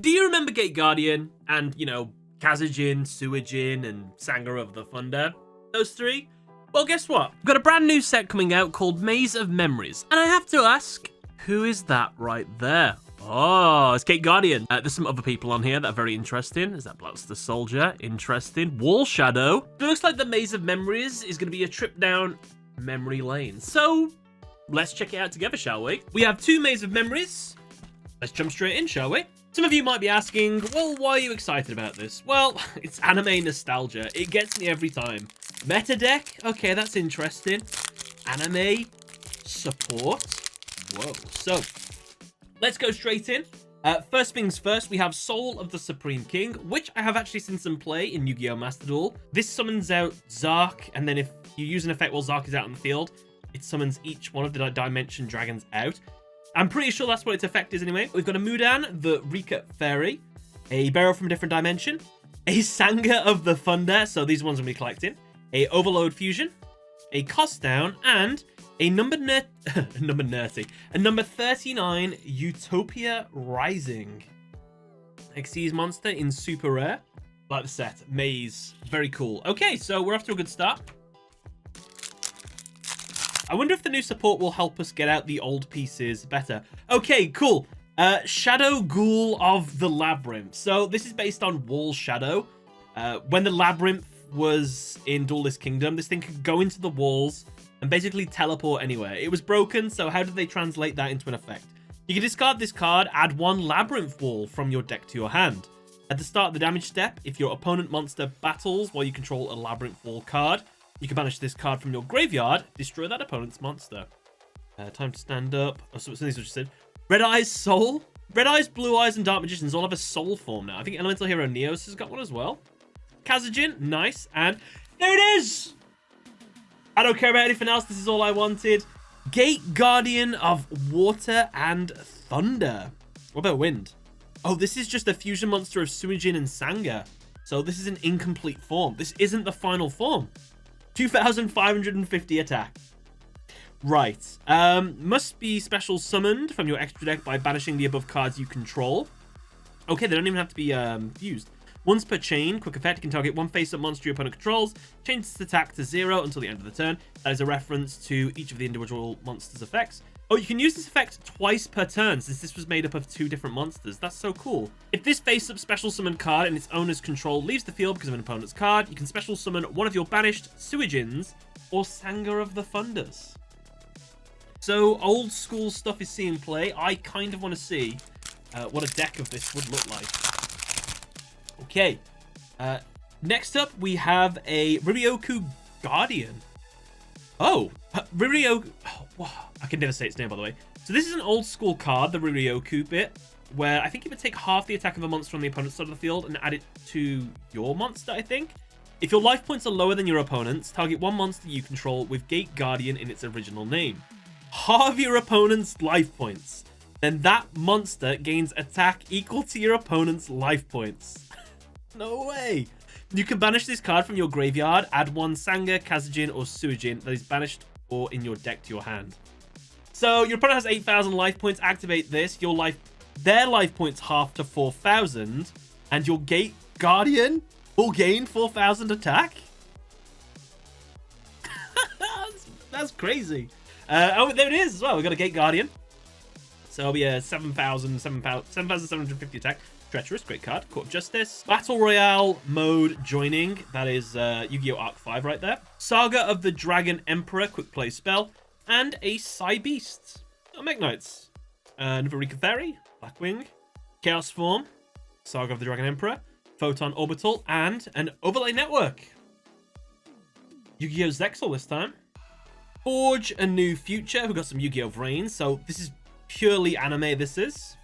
Do you remember Gate Guardian and, you know, Kazujin, Suijin, and Sanger of the Thunder? Those three? Well, guess what? We've got a brand new set coming out called Maze of Memories. And I have to ask, who is that right there? Oh, it's Gate Guardian. There's some other people on here that are very interesting. Is that Blaster Soldier? Interesting. Wall Shadow. It looks like the Maze of Memories is going to be a trip down memory lane. So, let's check it out together, shall we? We have 2 Maze of Memories. Let's jump straight in, shall we? Some of you might be asking, well, why are you excited about this? Well, it's anime nostalgia. It gets me every time. Meta deck? Okay, that's interesting. Anime support? Whoa. So, let's go straight in. First things first, we have Soul of the Supreme King, which I have actually seen some play in Yu-Gi-Oh! Master Duel. This summons out Zark, and then if you use an effect while Zark is out on the field, it summons each one of the Dimension Dragons out. I'm pretty sure that's what its effect is anyway. We've got a Mudan, the Rika Fairy, a Barrow from a different dimension, a Sanger of the Thunder, so these ones will be collecting, a Overload Fusion, a Cost Down, and a number 39 Utopia Rising. Xyz monster in super rare. Like the set. Maze. Very cool. Okay, so we're off to a good start. I wonder if the new support will help us get out the old pieces better. Okay, cool. Shadow Ghoul of the Labyrinth. So this is based on Wall Shadow. When the Labyrinth was in Duelist Kingdom, this thing could go into the walls and basically teleport anywhere. It was broken, so how did they translate that into an effect? You can discard this card, add 1 Labyrinth Wall from your deck to your hand. At the start of the damage step, if your opponent monster battles while you control a Labyrinth Wall card, you can banish this card from your graveyard, destroy that opponent's monster. Time to stand up. Oh, so these are just said. Red Eyes Soul. Red Eyes, Blue Eyes, and Dark Magicians all have a soul form now. I think Elemental Hero Neos has got one as well. Kazujin, nice. And there it is! I don't care about anything else. This is all I wanted. Gate Guardian of Water and Thunder. What about Wind? Oh, this is just a fusion monster of Suijin and Sanger. So this is an incomplete form. This isn't the final form. 2,550 attack. Right. Must be special summoned from your extra deck by banishing the above cards you control. Okay, they don't even have to be used. Once per chain, quick effect, you can target 1 face-up monster your opponent controls, change its attack to 0 until the end of the turn. That is a reference to each of the individual monsters' effects. Oh, you can use this effect twice per turn, since this was made up of 2 different monsters. That's so cool. If this face-up special summon card in its owner's control leaves the field because of an opponent's card, you can special summon one of your banished Suijins or Sanger of the Thunders. So, old school stuff is seeing play. I kind of want to see what a deck of this would look like. Okay. Next up, we have a Riryoku Guardian. Oh, Riryoku... Oh, I can never say its name, by the way. So this is an old school card, the Riryoku bit, where I think you would take half the attack of a monster on the opponent's side of the field and add it to your monster, I think. If your life points are lower than your opponent's, target 1 monster you control with Gate Guardian in its original name. Halve your opponent's life points. Then that monster gains attack equal to your opponent's life points. No way. You can banish this card from your graveyard, add 1 Sanger, Kazujin, or Suijin that is banished or in your deck to your hand. So your opponent has 8,000 life points. Activate this. Their life points half to 4,000, and your Gate Guardian will gain 4,000 attack. That's crazy. Oh, there it is as well. We've got a Gate Guardian. So it'll be a 7,750 attack. Treacherous, great card. Court of Justice. Battle Royale mode joining. That is Yu-Gi-Oh! Arc 5 right there. Saga of the Dragon Emperor, quick play spell. And a Psy Beast. Oh, Mekk-Knights. Navarika Fairy, Blackwing. Chaos Form. Saga of the Dragon Emperor. Photon Orbital. And an Overlay Network. Yu-Gi-Oh! Zexal this time. Forge a New Future. We've got some Yu-Gi-Oh! Vrain. So this is purely anime, this is.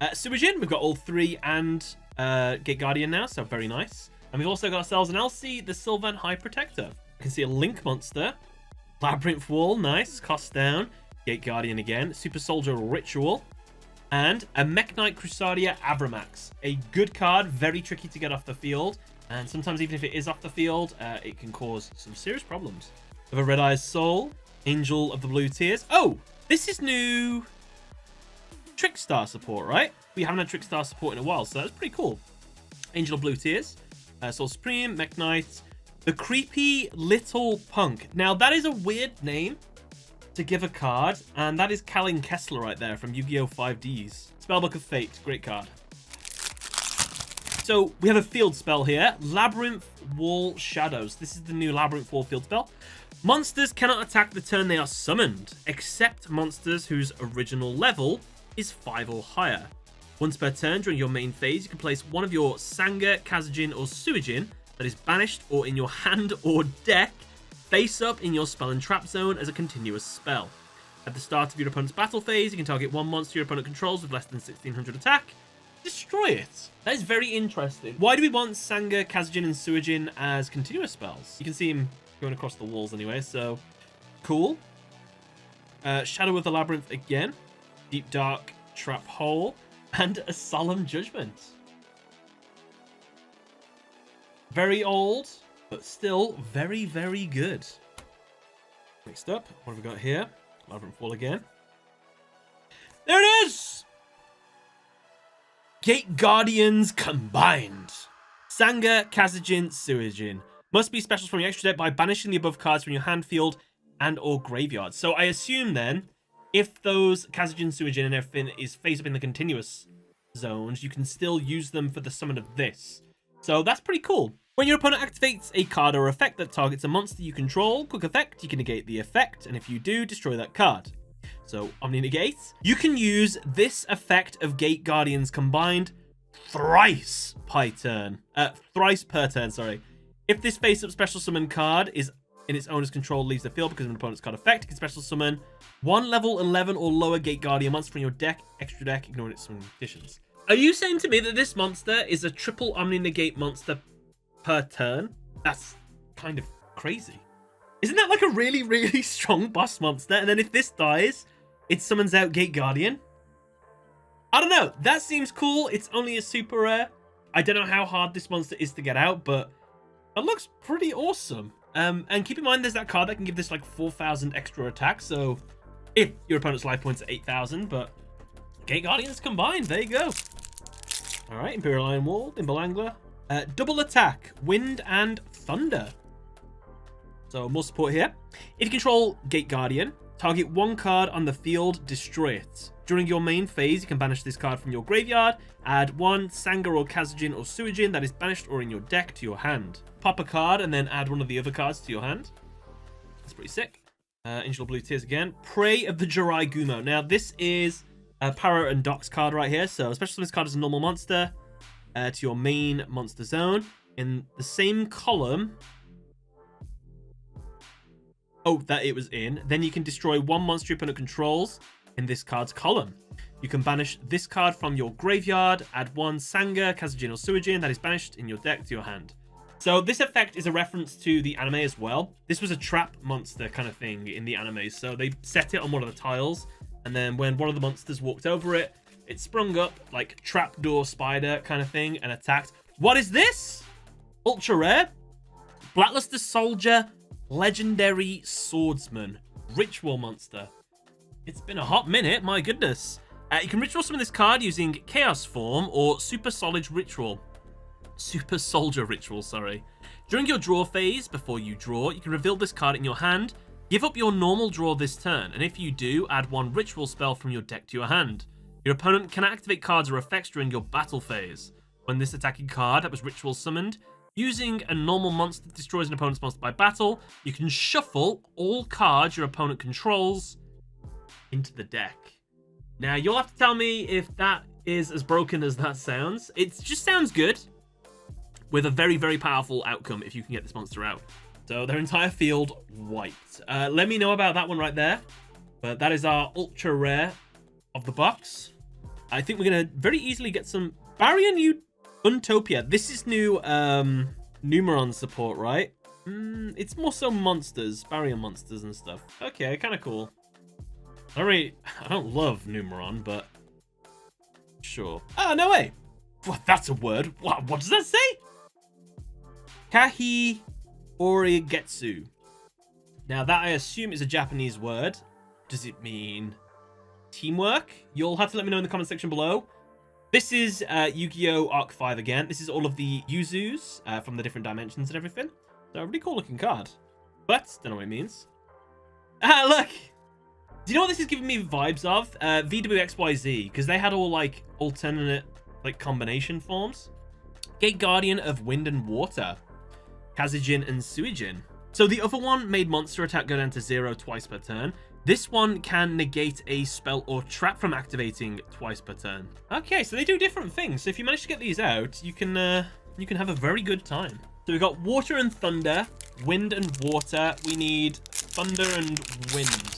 Suijin, we've got all 3 and Gate Guardian now, so very nice. And we've also got ourselves an LC, the Sylvan High Protector. You can see a Link monster. Labyrinth Wall, nice. Cost down. Gate Guardian again. Super Soldier Ritual. And a Mekk-Knight Crusadia Avramax. A good card, very tricky to get off the field. And sometimes even if it is off the field, it can cause some serious problems. We have a Red Eyes Soul. Angel of the Blue Tears. Oh, this is new. Trickstar support, right? We haven't had Trickstar support in a while, so that's pretty cool. Angel of Blue Tears, Soul Supreme, Mech Knight, the Creepy Little Punk. Now, that is a weird name to give a card, and that is Kalin Kessler right there from Yu-Gi-Oh! 5Ds. Spellbook of Fate, great card. So, we have a field spell here, Labyrinth Wall Shadows. This is the new Labyrinth Wall field spell. Monsters cannot attack the turn they are summoned, except monsters whose original level is 5 or higher. Once per turn during your main phase, you can place one of your Sanga, Kazajin, or Suijin that is banished or in your hand or deck face up in your spell and trap zone as a continuous spell. At the start of your opponent's battle phase, you can target one monster your opponent controls with less than 1600 attack. Destroy it. That is very interesting. Why do we want Sanga, Kazajin, and Suijin as continuous spells? You can see him going across the walls anyway, so cool. Shadow of the Labyrinth again. Deep Dark Trap Hole. And a Solemn Judgment. Very old, but still very, very good. Next up, what have we got here? Labyrinth Wall again. There it is! Gate Guardians combined. Sanga, Kazajin, Suijin. Must be specials from your extra deck by banishing the above cards from your hand, field, and or graveyard. So I assume then, if those Kazajin, Suijin, and everything is face up in the continuous zones, you can still use them for the summon of this. So that's pretty cool. When your opponent activates a card or effect that targets a monster you control, quick effect, you can negate the effect, and if you do, destroy that card. So, Omni Negate. You can use this effect of Gate Guardians combined thrice per turn. Sorry. If this face-up special summon card is in its owner's control, leaves the field because of an opponent's card effect, you can special summon one level 11 or lower Gate Guardian monster from your deck, extra deck, ignoring its summoning conditions. Are you saying to me that this monster is a triple Omni Negate monster per turn? That's kind of crazy. Isn't that like a really, really strong boss monster? And then if this dies, it summons out Gate Guardian? I don't know. That seems cool. It's only a super rare. I don't know how hard this monster is to get out, but it looks pretty awesome. And keep in mind, there's that card that can give this like 4,000 extra attack. So if your opponent's life points at 8,000, but Gate Guardians combined, there you go. All right, Imperial Iron Wall, Imbalangla. Double attack, Wind and Thunder. So more support here. If you control Gate Guardian, target one card on the field, destroy it. During your main phase, you can banish this card from your graveyard, add one Sanga or Kazajin or Suijin that is banished or in your deck to your hand. Pop a card and then add one of the other cards to your hand. That's pretty sick. Angel of Blue Tears again. Prey of the Jirai Gumo. Now this is a Para and Docs card right here. So especially this card is a normal monster to your main monster zone. In the same column that it was in, then you can destroy one monster your opponent controls in this card's column. You can banish this card from your graveyard, add one Sanga, Kazajin, or Suijin that is banished in your deck to your hand. So this effect is a reference to the anime as well. This was a trap monster kind of thing in the anime. So they set it on one of the tiles, and then when one of the monsters walked over it, it sprung up like trapdoor spider kind of thing and attacked. What is this? Ultra rare. Blackluster Soldier, Legendary Swordsman, Ritual monster. It's been a hot minute, my goodness. You can ritual summon this card using Chaos Form or Super Soldier Ritual. Sorry. During your draw phase, before you draw, you can reveal this card in your hand, give up your normal draw this turn, and if you do, add one ritual spell from your deck to your hand. Your opponent can activate cards or effects during your battle phase. When this attacking card that was ritual summoned, using a normal monster that destroys an opponent's monster by battle, you can shuffle all cards your opponent controls into the deck. Now, you'll have to tell me if that is as broken as that sounds. It just sounds good, with a very, very powerful outcome if you can get this monster out. So their entire field wiped. Let me know about that one right there. But that is our ultra rare of the box. I think we're going to very easily get some Baryon Untopia. This is new Numeron support, right? It's more so monsters, Baryon monsters and stuff. Okay, kind of cool. I don't love Numeron, but sure. Oh, no way. What, that's a word. What does that say? Kahi Origetsu. Now that I assume is a Japanese word. Does it mean teamwork. You'll have to let me know in the comment section below. This is Yu-Gi-Oh! Arc 5 again. This is all of the Yuzus from the different dimensions and everything. So a really cool looking card. But, don't know what it means. Ah, look! Do you know what this is giving me vibes of? VWXYZ, because they had all, like, alternate, like, combination forms. Gate Guardian of Wind and Water. Kazejin and Suijin. So the other one made monster attack go down to 0 twice per turn. This one can negate a spell or trap from activating twice per turn. Okay, so they do different things. So if you manage to get these out, you can have a very good time. So we've got Water and Thunder, Wind and Water. We need Thunder and Wind.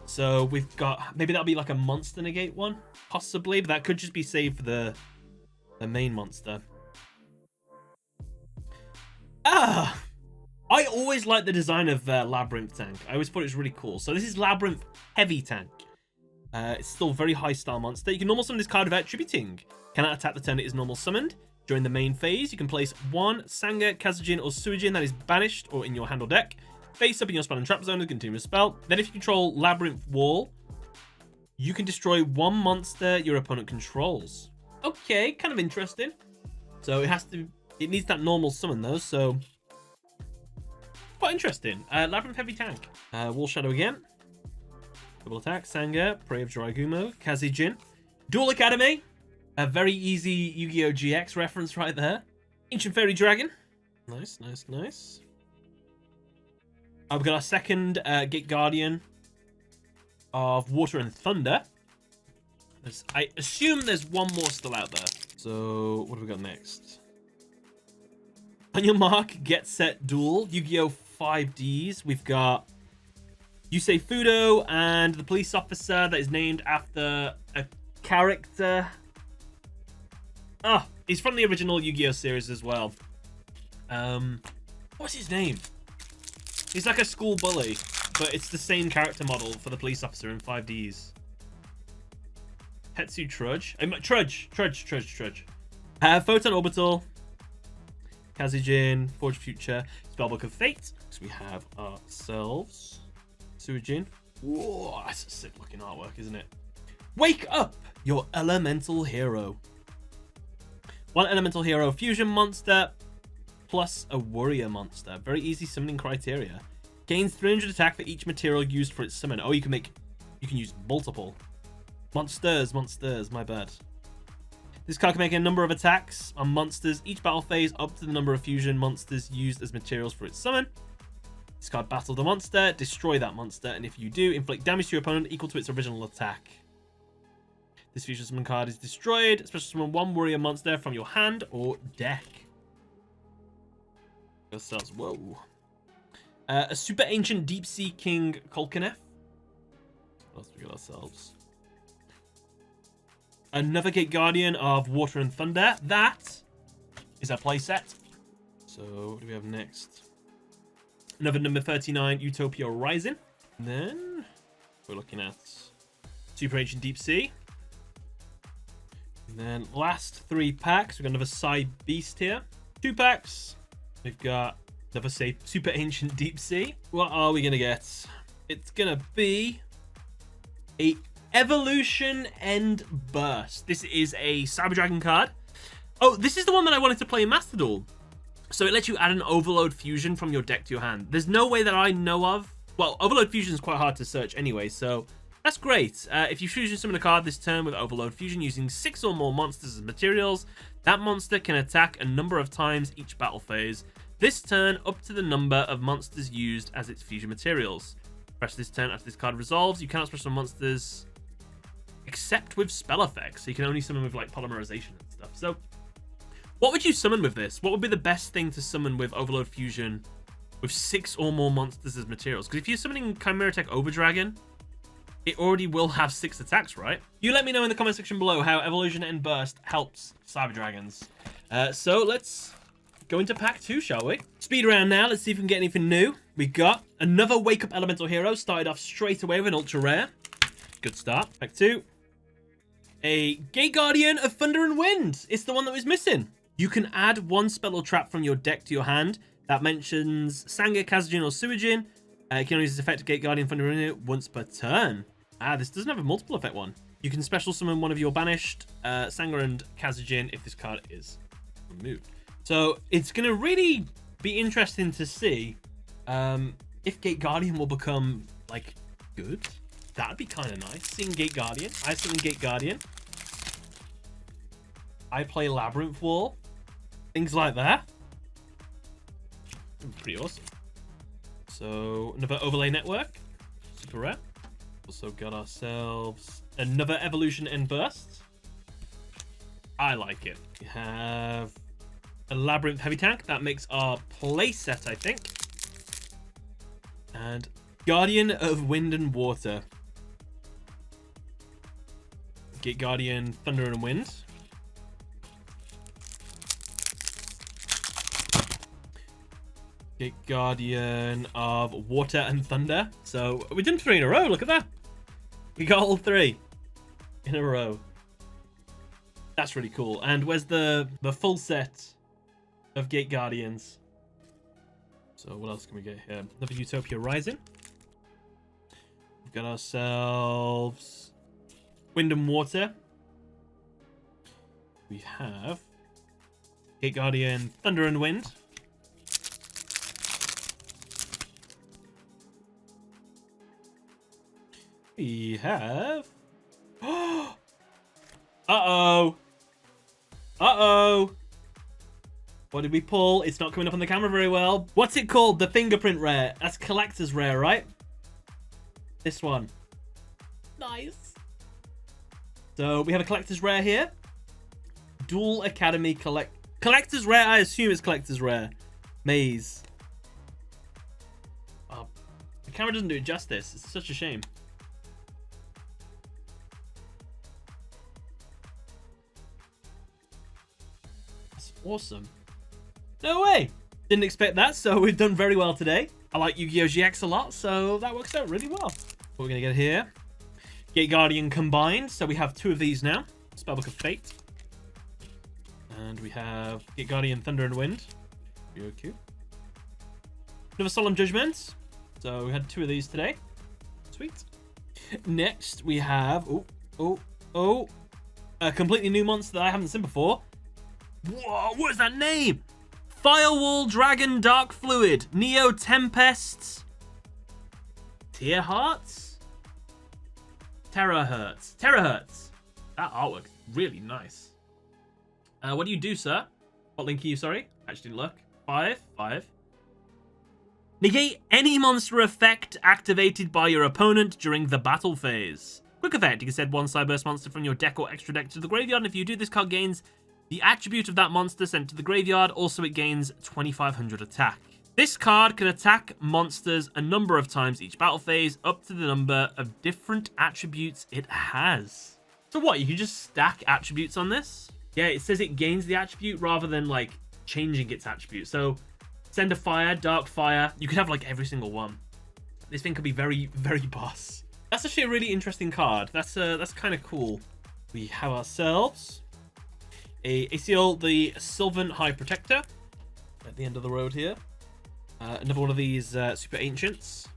So we've got, maybe that'll be like a monster negate one, possibly, but that could just be saved for the main monster. Ah! I always liked the design of Labyrinth Tank. I always thought it was really cool. So this is Labyrinth Heavy Tank. It's still a very high star monster. You can normal summon this card without attributing. Cannot attack the turn it is normal summoned. During the main phase, you can place one Sanga, Kazejin, or Suijin that is banished or in your hand or deck. Face up in your spell and trap zone to continue a spell. Then if you control Labyrinth Wall, you can destroy one monster your opponent controls. Okay, kind of interesting. So it needs that normal summon though, so quite interesting. Labyrinth Heavy Tank. Wall Shadow again. Double attack. Sanga, Prey of Joragumo, Kazejin. Duel Academy. A very easy Yu-Gi-Oh! GX reference right there. Ancient Fairy Dragon. Nice, nice, nice. We've got our second Gate Guardian of Water and Thunder. I assume there's one more still out there. So, what have we got next? On your mark, get set, duel. Yu-Gi-Oh! 5Ds. We've got Yusei Fudo and the police officer that is named after a character. Oh, he's from the original Yu-Gi-Oh! Series as well. What's his name? He's like a school bully, but it's the same character model for the police officer in 5Ds. Hetsu Trudge. Trudge. Photon Orbital. Kazejin, Forge Future, Spellbook of Fate. So we have ourselves Suijin. Whoa, that's a sick looking artwork, isn't it? Wake up, your elemental hero. One elemental hero fusion monster plus a warrior monster. Very easy summoning criteria. Gains 300 attack for each material used for its summon. Oh, you can use multiple. Monsters, my bad. This card can make a number of attacks on monsters each battle phase up to the number of fusion monsters used as materials for its summon. This card battle the monster, destroy that monster, and if you do, inflict damage to your opponent equal to its original attack. This fusion summon card is destroyed. Special summon one warrior monster from your hand or deck. Ourselves, whoa. A super ancient deep sea king Kolkanef. What else do we got ourselves? Another Gate Guardian of Water and Thunder. That is our playset. So, what do we have next? Another number 39, Utopia Rising. And then we're looking at Super Ancient Deep Sea. And then last 3 packs, we've got another Side Beast here. 2 packs. We've got another Super Ancient Deep Sea. What are we going to get? It's going to be a Evolution End Burst. This is a Cyber Dragon card. Oh, this is the one that I wanted to play in Master Duel. So it lets you add an Overload Fusion from your deck to your hand. There's no way that I know of. Well, Overload Fusion is quite hard to search anyway, so that's great. If you fusion summon a card this turn with Overload Fusion using 6 or more monsters as materials, that monster can attack a number of times each battle phase. This turn up to the number of monsters used as its fusion materials. Press this turn after this card resolves. You cannot special monsters except with spell effects. So you can only summon with like polymerization and stuff. So what would you summon with this? What would be the best thing to summon with Overload Fusion with 6 or more monsters as materials? Because if you're summoning Chimera Tech Overdragon, it already will have 6 attacks, right? You let me know in the comment section below how Evolution End Burst helps Cyber Dragons. So let's go into pack 2, shall we? Speed around now. Let's see if we can get anything new. We got another Wake Up Elemental Hero. Started off straight away with an Ultra Rare. Good start. Pack 2. A Gate Guardian of Thunder and Wind. It's the one that was missing. You can add 1 spell or trap from your deck to your hand. That mentions Sanga, Kazejin, or Suijin. You can only use this effect Gate Guardian Thunder and Wind once per turn. Ah, this doesn't have a multiple effect one. You can special summon one of your banished Sangha and Kazujin if this card is removed. So it's going to really be interesting to see if Gate Guardian will become, like, good. That'd be kind of nice. Seeing Gate Guardian. I summon Gate Guardian. I play Labyrinth Wall. Things like that. Pretty awesome. So, another overlay network. Super rare. Also got ourselves another evolution and burst. I like it. We have a Labyrinth heavy tank. That makes our play set, I think. And Guardian of Wind and Water. Gate Guardian, Thunder and Wind. Gate Guardian of Water and Thunder. So we did 3 in a row. Look at that. We got all 3 in a row. That's really cool. And where's the full set of Gate Guardians? So what else can we get here? Another Utopia Rising. We've got ourselves Wind and Water. We have Gate Guardian, Thunder and Wind. We have... Uh-oh. Uh-oh. What did we pull? It's not coming up on the camera very well. What's it called? The fingerprint rare. That's collector's rare, right? This one. Nice. So we have a collector's rare here. Dual Academy collector's rare. I assume it's collector's rare. Maze. Oh, the camera doesn't do it justice. It's such a shame. That's awesome. No way. Didn't expect that, so we've done very well today. I like Yu-Gi-Oh! GX a lot, so that works out really well. What we're going to get here. Gate Guardian combined, so we have 2 of these now. Spellbook of Fate. And we have Gate Guardian, Thunder and Wind. Yugioh. Another Solemn Judgment. So we had 2 of these today. Sweet. Next, we have... a completely new monster that I haven't seen before. Whoa, what is that name? Firewall Dragon Dark Fluid. Neo Tempest. Tear Hearts? Terahertz. Terahertz. That artwork's really nice. What do you do, sir? What link are you, sorry? Actually didn't look. 5. Negate any monster effect activated by your opponent during the battle phase. Quick effect, you can send 1 Cyberburst monster from your deck or extra deck to the graveyard, and if you do, this card gains the attribute of that monster sent to the graveyard. Also, it gains 2500 attack. This card can attack monsters a number of times each battle phase, up to the number of different attributes it has. So what, you can just stack attributes on this? Yeah, it says it gains the attribute rather than, like, changing its attribute. So, send a fire, dark fire. You could have, like, every single one. This thing could be very, very boss. That's actually a really interesting card. That's kind of cool. We have ourselves a ACL, the Sylvan High Protector, at the end of the road here. Another one of these Super Ancients.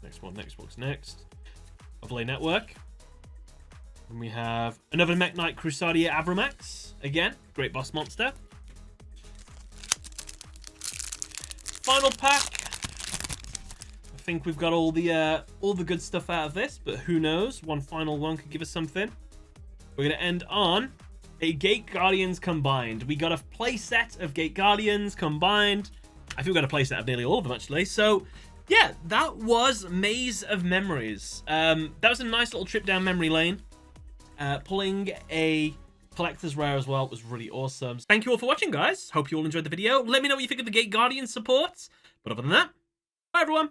Next one, what's next? Overlay Network. And we have another Mech Knight Crusadia Avramax. Again, great boss monster. Final pack. I think we've got all the good stuff out of this, but who knows? One final one could give us something. We're going to end on a Gate Guardians combined. We got a playset of Gate Guardians combined. I think we got a playset of nearly all of them, actually. So, yeah, that was Maze of Memories. That was a nice little trip down memory lane. Pulling a collector's rare as well was really awesome. Thank you all for watching, guys. Hope you all enjoyed the video. Let me know what you think of the Gate Guardian support. But other than that, bye, everyone.